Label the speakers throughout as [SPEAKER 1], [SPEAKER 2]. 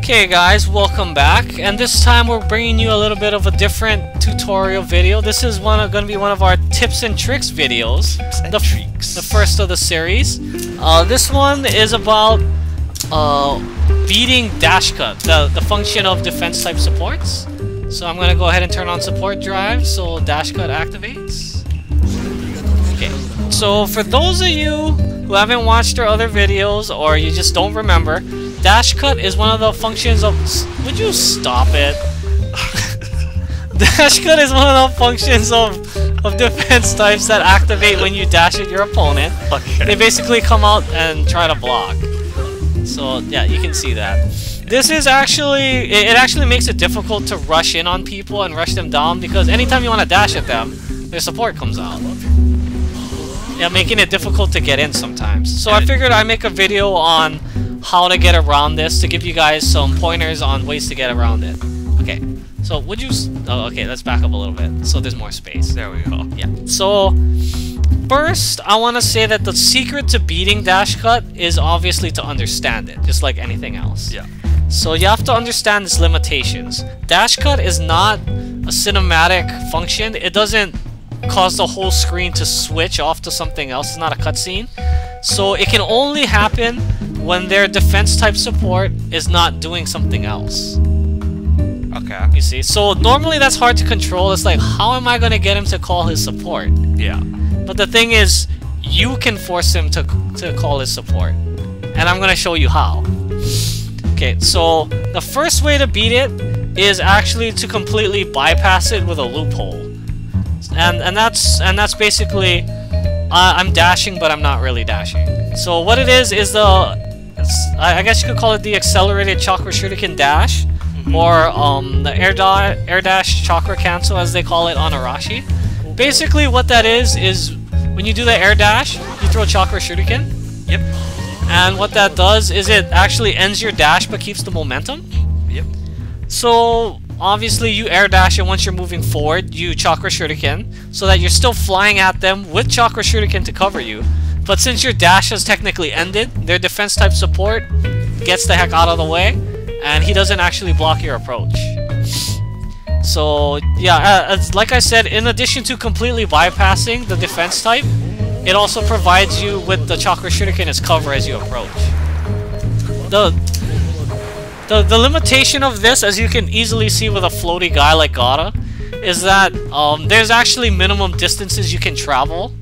[SPEAKER 1] Okay guys, welcome back, and this time we're bringing you a little bit of a different tutorial video. This is going to be one of our tips and tricks videos, the first of the series. This one is about beating dash cut, the function of defense type supports. So I'm going to go ahead and turn on support drive so dash cut activates. Okay, so for those of you who haven't watched our other videos or you just don't remember, dash cut is one of the functions of... Would you stop it? Dash cut is one of the functions of defense types that activate when you dash at your opponent.
[SPEAKER 2] Okay.
[SPEAKER 1] They basically come out and try to block. So yeah, you can see that. This is actually... It actually makes it difficult to rush in on people and rush them down because anytime you want to dash at them, their support comes out. Yeah, making it difficult to get in sometimes. So I figured I'd make a video on how to get around this to give you guys some pointers on ways to get around it. Okay, so would you... Oh, okay, let's back up a little bit so there's more space.
[SPEAKER 2] There we go.
[SPEAKER 1] Yeah, so first I want to say that the secret to beating dash cut is obviously to understand it, just like anything else.
[SPEAKER 2] Yeah.
[SPEAKER 1] So you have to understand its limitations. Dash cut is not a cinematic function. It doesn't cause the whole screen to switch off to something else. It's not a cutscene. So it can only happen when their defense type support is not doing something else.
[SPEAKER 2] Okay.
[SPEAKER 1] You see? So normally that's hard to control. It's like, how am I going to get him to call his support?
[SPEAKER 2] Yeah.
[SPEAKER 1] But the thing is, you can force him to call his support. And I'm going to show you how. Okay, so the first way to beat it is actually to completely bypass it with a loophole. And that's basically I'm dashing, but I'm not really dashing. So what it is I guess you could call it the accelerated chakra shuriken dash, or the air dash chakra cancel as they call it on Arashi. Basically what that is when you do the air dash, you throw chakra shuriken.
[SPEAKER 2] Yep.
[SPEAKER 1] And what that does is it actually ends your dash but keeps the momentum.
[SPEAKER 2] Yep.
[SPEAKER 1] So obviously you air dash, and once you're moving forward you chakra shuriken so that you're still flying at them with chakra shuriken to cover you. But since your dash has technically ended, their defense type support gets the heck out of the way and he doesn't actually block your approach. So yeah, like I said, in addition to completely bypassing the defense type, it also provides you with the chakra shuriken as cover as you approach. The limitation of this, as you can easily see with a floaty guy like Gata, is that there's actually minimum distances you can travel.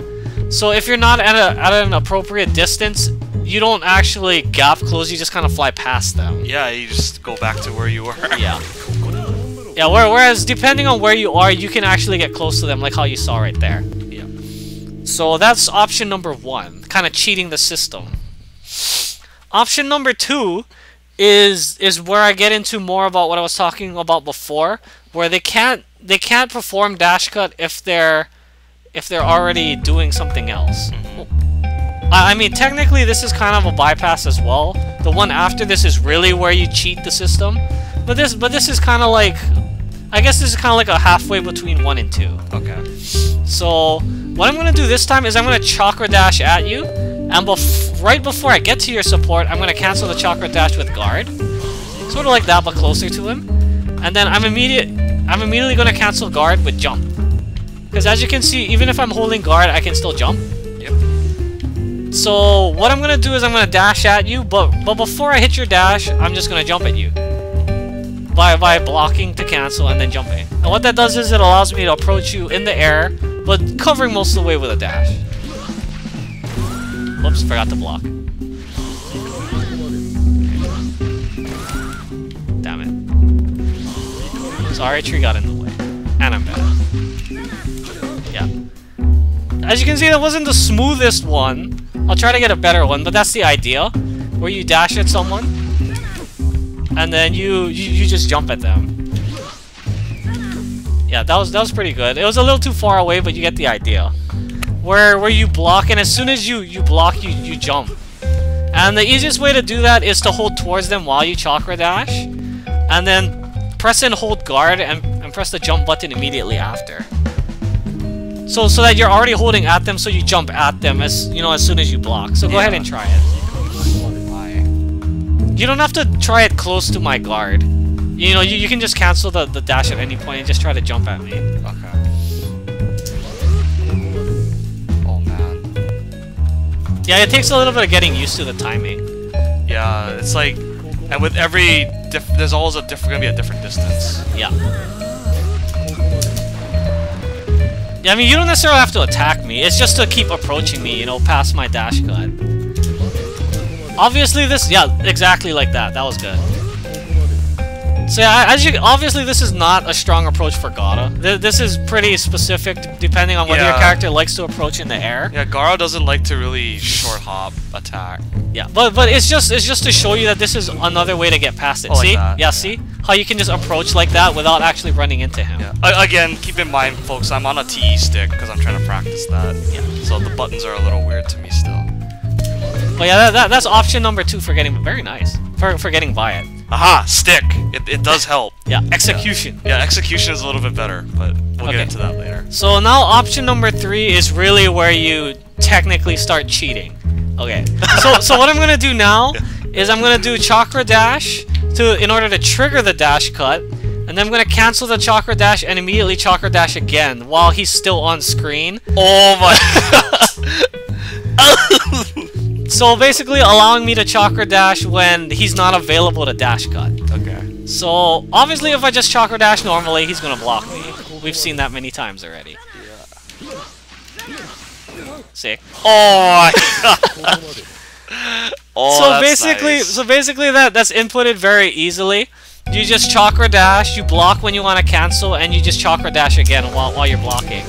[SPEAKER 1] So if you're not at an appropriate distance, you don't actually gap close, you just kind of fly past them.
[SPEAKER 2] Yeah, you just go back to where you were.
[SPEAKER 1] Yeah. Yeah, whereas depending on where you are, you can actually get close to them like how you saw right there.
[SPEAKER 2] Yeah.
[SPEAKER 1] So that's option number one, kind of cheating the system. Option number two is where I get into more about what I was talking about before, where they can't perform dash cut if they're already doing something else. I mean, technically this is kind of a bypass as well. The one after this is really where you cheat the system, but this is kind of like, I guess this is kind of like a halfway between 1 and 2. Okay. So what I'm gonna do this time is I'm gonna chakra dash at you, and right before I get to your support, I'm gonna cancel the chakra dash with guard, sort of like that, but closer to him. And then I'm immediately gonna cancel guard with jump, because as you can see, even if I'm holding guard, I can still jump. Yep. So what I'm gonna do is I'm gonna dash at you, but before I hit your dash, I'm just gonna jump at you by blocking to cancel and then jumping. And what that does is it allows me to approach you in the air, but covering most of the way with a dash. Whoops, forgot to block. Damn it. Sorry, tree got in the way. And I'm bad. Yeah. As you can see, that wasn't the smoothest one. I'll try to get a better one, but that's the idea. Where you dash at someone, and then you just jump at them. Yeah, that was pretty good. It was a little too far away, but you get the idea. Where you block, and as soon as you block, you jump. And the easiest way to do that is to hold towards them while you chakra dash, and then press and hold guard and press the jump button immediately after. So that you're already holding at them, so you jump at them as soon as you block. So go ahead and try it. You don't have to try it close to my guard. You know, you can just cancel the dash at any point and just try to jump at me.
[SPEAKER 2] Okay. Oh man.
[SPEAKER 1] Yeah, it takes a little bit of getting used to the timing.
[SPEAKER 2] Yeah, it's like, and with every there's always gonna be a different distance.
[SPEAKER 1] Yeah. Yeah, I mean, you don't necessarily have to attack me. It's just to keep approaching me, you know, past my dash cut. Obviously this, yeah, exactly like that. That was good. So yeah, obviously this is not a strong approach for Gara. This is pretty specific depending on whether your character likes to approach in the air.
[SPEAKER 2] Yeah, Gara doesn't like to really short hop attack.
[SPEAKER 1] Yeah, but it's just to show you that this is another way to get past it.
[SPEAKER 2] Oh,
[SPEAKER 1] see?
[SPEAKER 2] like
[SPEAKER 1] Yeah, see? How you can just approach like that without actually running into him.
[SPEAKER 2] Yeah. Again, keep in mind, folks, I'm on a TE stick because I'm trying to practice that.
[SPEAKER 1] Yeah.
[SPEAKER 2] So the buttons are a little weird to me still.
[SPEAKER 1] But yeah, that's option number 2 for getting very nice for getting by it.
[SPEAKER 2] Aha! Stick! It does help.
[SPEAKER 1] Yeah, execution.
[SPEAKER 2] Yeah, execution is a little bit better, but we'll get into that later.
[SPEAKER 1] So now option number 3 is really where you technically start cheating. Okay. So what I'm gonna do now is I'm gonna do chakra dash in order to trigger the dash cut, and then I'm gonna cancel the chakra dash and immediately chakra dash again while he's still on screen.
[SPEAKER 2] Oh my god!
[SPEAKER 1] So basically allowing me to chakra dash when he's not available to dash cut.
[SPEAKER 2] Okay.
[SPEAKER 1] So obviously if I just chakra dash normally, he's gonna block me. We've seen that many times already.
[SPEAKER 2] Yeah.
[SPEAKER 1] See?
[SPEAKER 2] Oh my god! Oh,
[SPEAKER 1] so
[SPEAKER 2] that's
[SPEAKER 1] basically that's inputted very easily. You just chakra dash, you block when you want to cancel, and you just chakra dash again while you're blocking.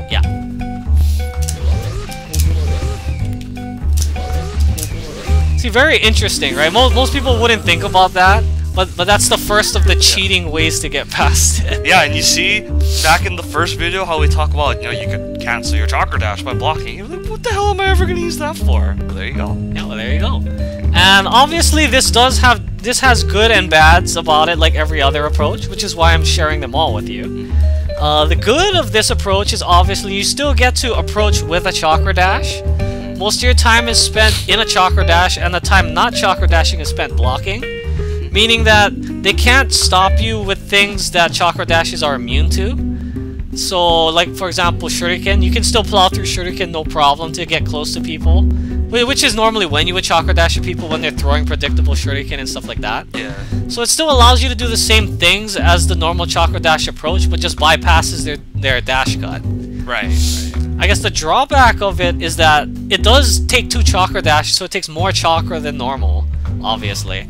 [SPEAKER 1] Yeah. See, very interesting, right? Most people wouldn't think about that, but that's the first of the cheating ways to get past it.
[SPEAKER 2] Yeah, and you see, back in the first video, how we talk about, you know, you could cancel your chakra dash by blocking. You're like, what the hell am I ever gonna use that for? Well, there you go.
[SPEAKER 1] Yeah, well, there you go. And obviously, this has good and bads about it, like every other approach, which is why I'm sharing them all with you. The good of this approach is obviously you still get to approach with a chakra dash. Most of your time is spent in a chakra dash, and the time not chakra dashing is spent blocking. Meaning that they can't stop you with things that chakra dashes are immune to. So, like for example, shuriken, you can still plow through shuriken no problem to get close to people. Which is normally when you would chakra dash at people when they're throwing predictable shuriken and stuff like that.
[SPEAKER 2] Yeah.
[SPEAKER 1] So it still allows you to do the same things as the normal chakra dash approach, but just bypasses their dash cut.
[SPEAKER 2] Right.
[SPEAKER 1] I guess the drawback of it is that it does take 2 chakra dashes, so it takes more chakra than normal, obviously.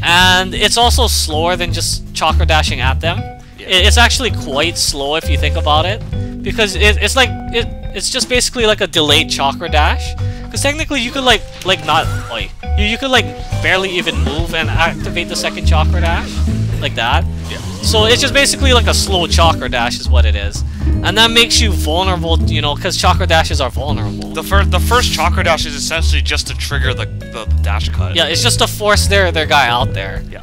[SPEAKER 1] And it's also slower than just chakra dashing at them. Yeah. It's actually quite slow if you think about it, because it's just basically like a delayed chakra dash. Because technically you could you could barely even move and activate the second chakra dash like that.
[SPEAKER 2] Yeah.
[SPEAKER 1] So it's just basically like a slow chakra dash is what it is. And that makes you vulnerable, you know, because chakra dashes are vulnerable.
[SPEAKER 2] The first chakra dash is essentially just to trigger the dash cut.
[SPEAKER 1] Yeah, it's just to force their guy out there.
[SPEAKER 2] Yeah.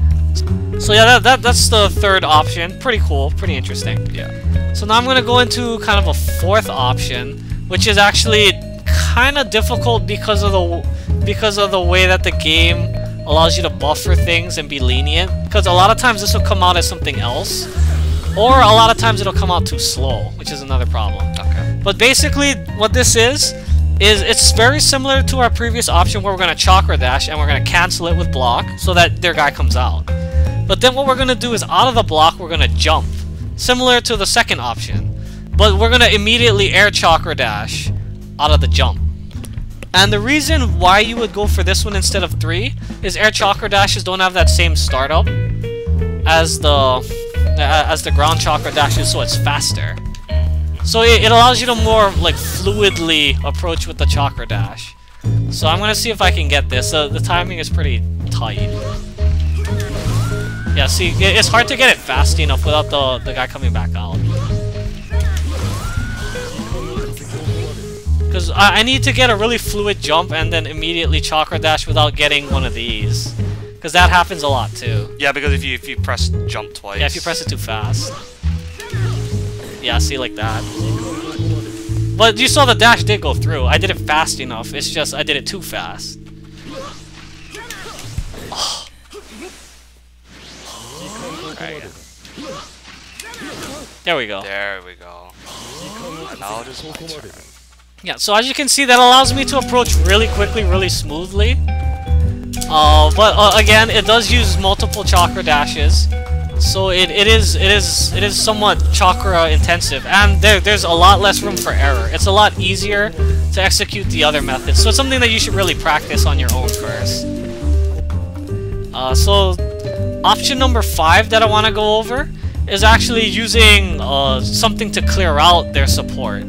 [SPEAKER 1] So yeah, that's the third option. Pretty cool, pretty interesting.
[SPEAKER 2] Yeah.
[SPEAKER 1] So now I'm gonna go into kind of a 4th option, which is actually kind of difficult because of the way that the game allows you to buffer things and be lenient. Because a lot of times this will come out as something else. Or a lot of times it'll come out too slow, which is another problem.
[SPEAKER 2] Okay.
[SPEAKER 1] But basically, what this is it's very similar to our previous option where we're going to chakra dash and we're going to cancel it with block so that their guy comes out. But then what we're going to do is out of the block, we're going to jump. Similar to the second option. But we're going to immediately air chakra dash out of the jump. And the reason why you would go for this one instead of 3 is air chakra dashes don't have that same startup as the ground chakra dashes, so it's faster. So it allows you to more like fluidly approach with the chakra dash. So I'm gonna see if I can get this. The timing is pretty tight. Yeah, see, it's hard to get it fast enough without the guy coming back out. Because I need to get a really fluid jump and then immediately chakra dash without getting one of these. Because that happens a lot too.
[SPEAKER 2] Yeah, because if you press jump twice.
[SPEAKER 1] Yeah, if you press it too fast. Yeah, see, like that. But you saw the dash did go through. I did it fast enough. It's just I did it too fast.
[SPEAKER 2] Right.
[SPEAKER 1] There we go.
[SPEAKER 2] There we go. And now it is my turn.
[SPEAKER 1] Yeah, so as you can see, that allows me to approach really quickly, really smoothly. But again, it does use multiple chakra dashes, so it is somewhat chakra intensive, and there's a lot less room for error. It's a lot easier to execute the other methods, so it's something that you should really practice on your own first. So option number 5 that I want to go over is actually using something to clear out their support.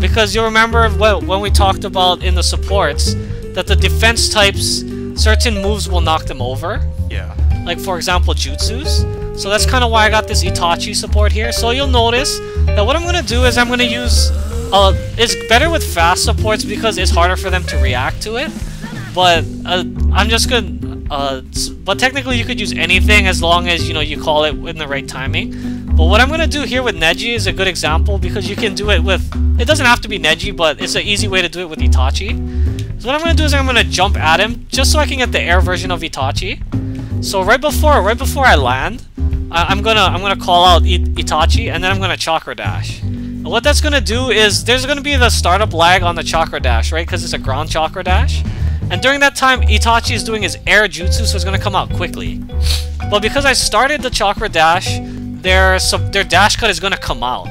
[SPEAKER 1] Because you'll remember when we talked about in the supports that the defense types, certain moves will knock them over.
[SPEAKER 2] Yeah.
[SPEAKER 1] Like for example, jutsus. So that's kind of why I got this Itachi support here. So you'll notice that what I'm going to do is I'm going to use... it's better with fast supports because it's harder for them to react to it. But I'm just going to... but technically you could use anything as long as, you know, you call it in the right timing. But what I'm going to do here with Neji is a good example because you can do it with... It doesn't have to be Neji, but it's an easy way to do it with Itachi. So what I'm going to do is I'm going to jump at him just so I can get the air version of Itachi. So right before I land, I'm gonna call out Itachi, and then I'm going to chakra dash. And what that's going to do is there's going to be the startup lag on the chakra dash, right? Because it's a ground chakra dash. And during that time, Itachi is doing his air jutsu, so it's going to come out quickly. But because I started the chakra dash, their dash cut is going to come out.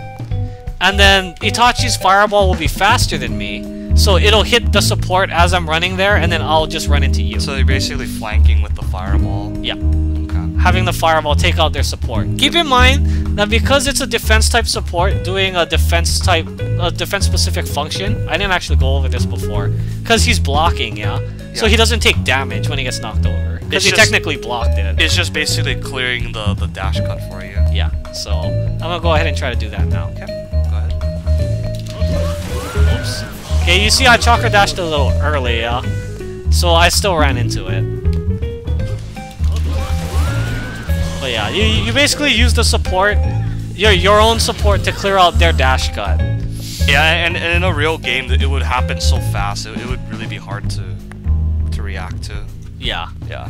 [SPEAKER 1] And then Itachi's fireball will be faster than me, so it'll hit the support as I'm running there, and then I'll just run into you.
[SPEAKER 2] So you're basically flanking with the fireball?
[SPEAKER 1] Yeah.
[SPEAKER 2] Okay.
[SPEAKER 1] Having the fireball take out their support. Keep in mind that because it's a defense type support, doing a defense specific function, I didn't actually go over this before, because he's blocking, yeah? So he doesn't take damage when he gets knocked over, because he technically blocked it.
[SPEAKER 2] It's just basically clearing the dash cut for you.
[SPEAKER 1] Yeah, so I'm gonna go ahead and try to do that now.
[SPEAKER 2] Okay, go ahead.
[SPEAKER 1] Oops. Okay, you see I chakra dashed a little early, yeah? So I still ran into it. But yeah, you basically use the support, your own support to clear out their dash cut.
[SPEAKER 2] Yeah, and in a real game, it would happen so fast, it would really be hard to react to.
[SPEAKER 1] Yeah.
[SPEAKER 2] Yeah.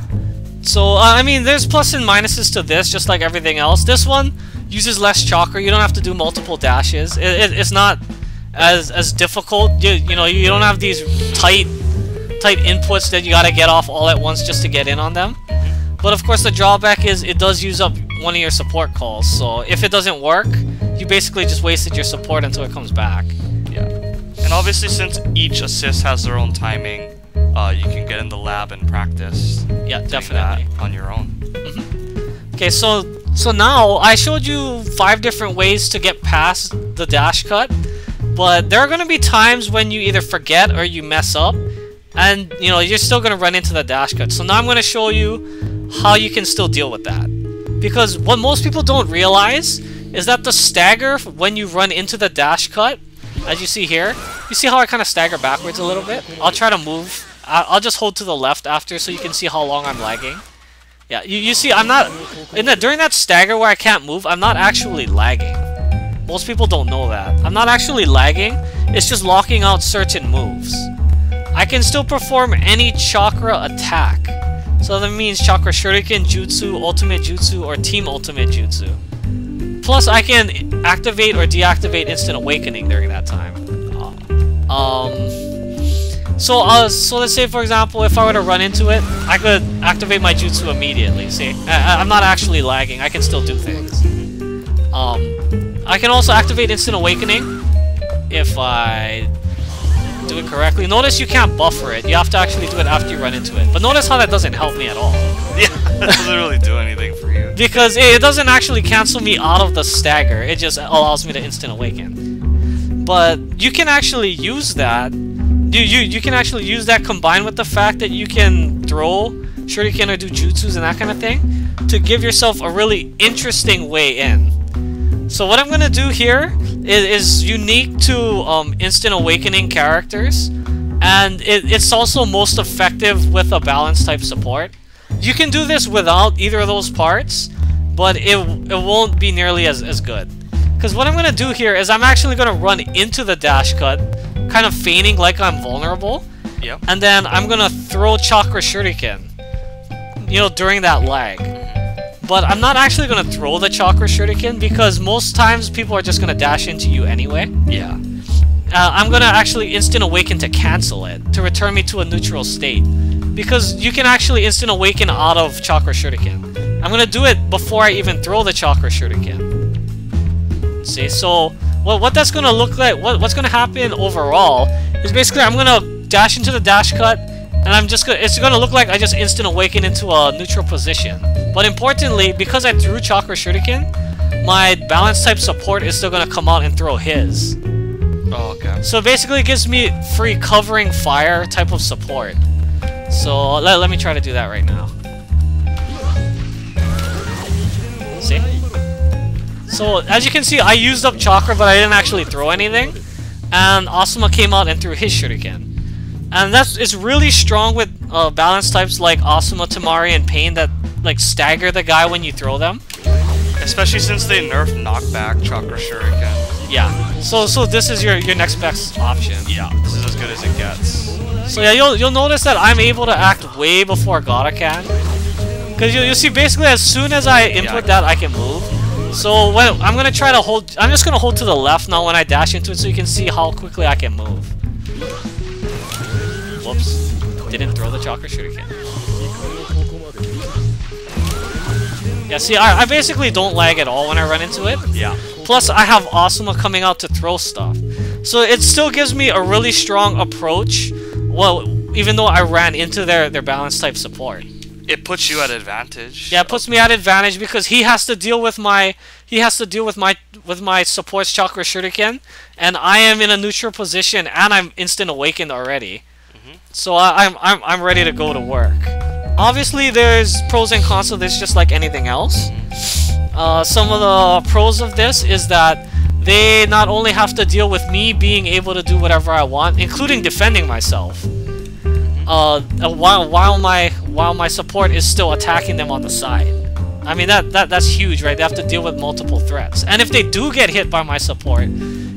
[SPEAKER 1] So, I mean, there's plus and minuses to this, just like everything else. This one uses less chakra. You don't have to do multiple dashes. It's not as difficult. You know, you don't have these tight inputs that you gotta get off all at once just to get in on them. But of course, the drawback is it does use up one of your support calls. So if it doesn't work, you basically just wasted your support until it comes back.
[SPEAKER 2] Yeah. And obviously, since each assist has their own timing, you can get in the lab and practice.
[SPEAKER 1] Yeah, definitely.
[SPEAKER 2] That on your own.
[SPEAKER 1] Okay, so now I showed you 5 different ways to get past the dash cut, but there are going to be times when you either forget or you mess up, and you know you're still going to run into the dash cut. So now I'm going to show you how you can still deal with that, because what most people don't realize is that the stagger when you run into the dash cut, as you see here, you see how I kind of stagger backwards a little bit? I'll try to move. I'll just hold to the left after so you can see how long I'm lagging. Yeah, you see, I'm not... during that stagger where I can't move, I'm not actually lagging. Most people don't know that. I'm not actually lagging, it's just locking out certain moves. I can still perform any chakra attack. So that means chakra shuriken, jutsu, ultimate jutsu, or team ultimate jutsu. Plus, I can activate or deactivate instant awakening during that time. So let's say, for example, if I were to run into it, I could activate my jutsu immediately. See, I'm not actually lagging. I can still do things. I can also activate instant awakening if I do it correctly. Notice you can't buffer it. You have to actually do it after you run into it. But notice how that doesn't help me at all.
[SPEAKER 2] Yeah, that doesn't really do anything for you.
[SPEAKER 1] Because it doesn't actually cancel me out of the stagger. It just allows me to instant awaken. But you can actually use that. You can actually use that combined with the fact that you can throw shuriken or do jutsus and that kind of thing to give yourself a really interesting way in. So what I'm going to do here is unique to instant awakening characters, and it's also most effective with a balance type support. You can do this without either of those parts, but it won't be nearly as good. Because what I'm going to do here is I'm actually going to run into the dash cut, kind of feigning like I'm vulnerable.
[SPEAKER 2] Yep.
[SPEAKER 1] And then I'm going to throw chakra shuriken, you know, during that lag. but I'm not actually gonna throw the chakra shuriken because most times people are just gonna dash into you anyway.
[SPEAKER 2] Yeah.
[SPEAKER 1] I'm gonna actually instant awaken to cancel it, to return me to a neutral state. Because you can actually instant awaken out of chakra shuriken. I'm gonna do it before I even throw the chakra shuriken. See, so what that's gonna look like, what's gonna happen overall is basically I'm gonna dash into the dash cut, and it's gonna look like I just instant awaken into a neutral position. But importantly, because I threw chakra shuriken, my balance type support is still gonna come out and throw his.
[SPEAKER 2] Oh, okay.
[SPEAKER 1] So basically it gives me free covering fire type of support. So let me try to do that right now. See? So as you can see, I used up chakra, but I didn't actually throw anything. And Asuma came out and threw his shuriken. And it's really strong with balance types like Asuma, Tamari, and Pain that like stagger the guy when you throw them.
[SPEAKER 2] Especially since they nerfed knockback chakra shuriken.
[SPEAKER 1] Yeah. So this is your next best option.
[SPEAKER 2] Yeah, this is as good as it gets.
[SPEAKER 1] So yeah, you'll notice that I'm able to act way before Gata can. Because you'll see basically as soon as I input that, I can move. So when I'm gonna try to hold, I'm just gonna hold to the left now when I dash into it, so you can see how quickly I can move. Whoops! Didn't throw the chakra shuriken. Yeah, see, I basically don't lag at all when I run into it.
[SPEAKER 2] Yeah.
[SPEAKER 1] Plus, I have Asuma coming out to throw stuff, so it still gives me a really strong approach. Well, even though I ran into their balance type support.
[SPEAKER 2] It puts you at advantage.
[SPEAKER 1] Yeah, it puts me at advantage because he has to deal with my support's chakra shuriken, and I am in a neutral position and I'm instant awakened already. So I'm ready to go to work. Obviously, there's pros and cons of this, just like anything else. Some of the pros of this is that they not only have to deal with me being able to do whatever I want, including defending myself. While my support is still attacking them on the side. I mean that's huge, right? They have to deal with multiple threats, and if they do get hit by my support,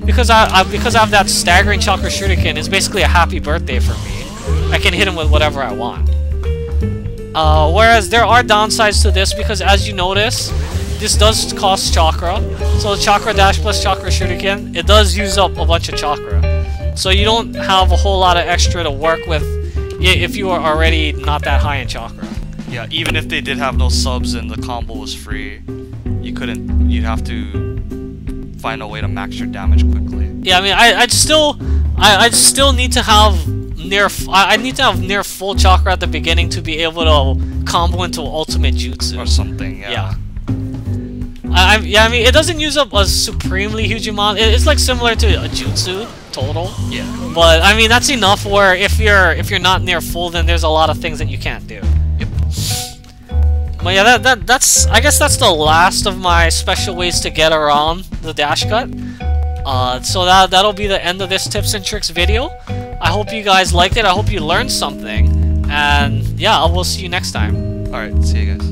[SPEAKER 1] because I have that staggering chakra shuriken, it's basically a happy birthday for me. I can hit him with whatever I want. Whereas there are downsides to this because, as you notice, this does cost chakra. So chakra dash plus chakra shuriken, it does use up a bunch of chakra. So you don't have a whole lot of extra to work with if you are already not that high in chakra.
[SPEAKER 2] Yeah, even if they did have no subs and the combo was free, you'd have to find a way to max your damage quickly.
[SPEAKER 1] Yeah, I mean, I'd still need to have near full chakra at the beginning to be able to combo into ultimate jutsu
[SPEAKER 2] or something. Yeah.
[SPEAKER 1] I mean, it doesn't use up a supremely huge amount. It's like similar to a jutsu total.
[SPEAKER 2] Yeah.
[SPEAKER 1] But I mean, that's enough where if you're not near full, then there's a lot of things that you can't do.
[SPEAKER 2] Yep.
[SPEAKER 1] But yeah, that's I guess that's the last of my special ways to get around the dash cut. So that'll be the end of this tips and tricks video. I hope you guys liked it. I hope you learned something. And yeah, I will see you next time.
[SPEAKER 2] Alright, see you guys.